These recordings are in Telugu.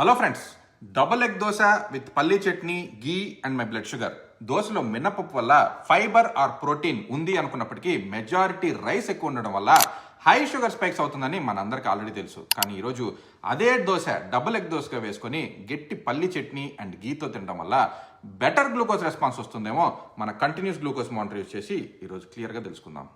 Hello friends, double egg dosa with పల్లీ చట్నీ, గీ అండ్ మై బ్లడ్ షుగర్. దోశలో మినపప్పు వల్ల ఫైబర్ ఆర్ ప్రోటీన్ ఉంది అనుకున్నప్పటికీ మెజారిటీ రైస్ ఎక్కువ ఉండడం వల్ల హై షుగర్ స్పైక్స్ అవుతుందని మనందరికీ ఆల్రెడీ తెలుసు. కానీ ఈరోజు అదే దోశ డబుల్ ఎగ్ దోశగా వేసుకొని గట్టి పల్లీ చట్నీ అండ్ గీతో తినడం వల్ల బెటర్ గ్లూకోజ్ రెస్పాన్స్ వస్తుందేమో మన కంటిన్యూస్ గ్లూకోజ్ మానిటర్ యూస్ చేసి ఈరోజు క్లియర్గా తెలుసుకుందాం.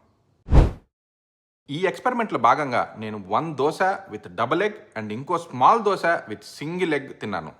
ఈ ఎక్స్పెరిమెంట్లో భాగంగా నేను 1 dosa with double egg and ఇంకో small dosa with single egg తిన్నాను.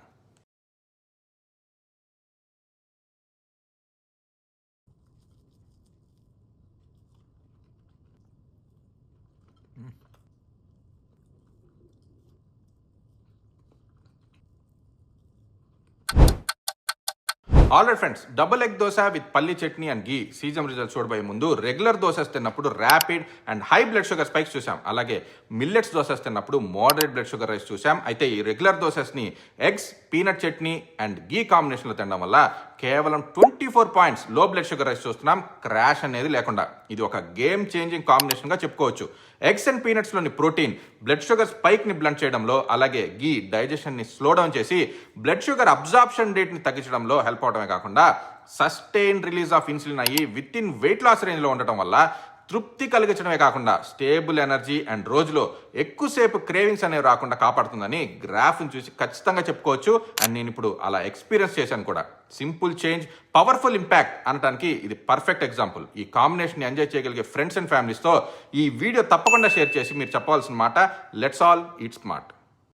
Alright friends, double egg dosa with పల్లీ chutney and ghee season results చూడబోయే ముందు రెగ్యులర్ దోశస్ తిన్నప్పుడు rapid and high blood sugar spikes చూసాం. అలాగే మిల్లెట్స్ దోశస్ తిన్నప్పుడు మోడరేట్ బ్లడ్ షుగర్ రైస్ చూసాం. అయితే ఈ రెగ్యులర్ దోశస్ని eggs, peanut chutney and ghee కాంబినేషన్లో తినడం వల్ల కేవలం 24 పాయింట్స్ లో బ్లడ్ షుగర్ రైస్ చూస్తున్నాం, క్రాష్ అనేది లేకుండా. ఇది ఒక గేమ్ చేంజింగ్ కాంబినేషన్గా చెప్పుకోవచ్చు. ఎగ్స్ అండ్ పీనట్స్లోని ప్రోటీన్ బ్లడ్ షుగర్ స్పైక్ని బ్లంట్ చేయడంలో, అలాగే గీ డైజెషన్ని స్లో డౌన్ చేసి బ్లడ్ షుగర్ అబ్జార్ప్షన్ రేట్ని తగ్గించడంలో హెల్ప్ అవడమే కాకుండా సస్టైన్ రిలీజ్ ఆఫ్ ఇన్సులిన్ అయ్యి విత్ ఇన్ వెయిట్ లాస్ రేంజ్లో ఉండటం వల్ల తృప్తి కలిగించడమే కాకుండా స్టేబుల్ ఎనర్జీ అండ్ రోజులో ఎక్కువసేపు క్రేవింగ్స్ అనేవి రాకుండా కాపాడుతుందని గ్రాఫ్ని చూసి ఖచ్చితంగా చెప్పుకోవచ్చు. అండ్ నేను ఇప్పుడు అలా ఎక్స్పీరియన్స్ చేశాను కూడా. సింపుల్ చేంజ్, పవర్ఫుల్ ఇంపాక్ట్ అనడానికి ఇది పర్ఫెక్ట్ ఎగ్జాంపుల్. ఈ కాంబినేషన్ ఎంజాయ్ చేయగలిగే ఫ్రెండ్స్ అండ్ ఫ్యామిలీస్తో ఈ వీడియో తప్పకుండా షేర్ చేసి మీరు చెప్పవలసిన మాట, లెట్స్ ఆల్ ఈట్ స్మార్ట్.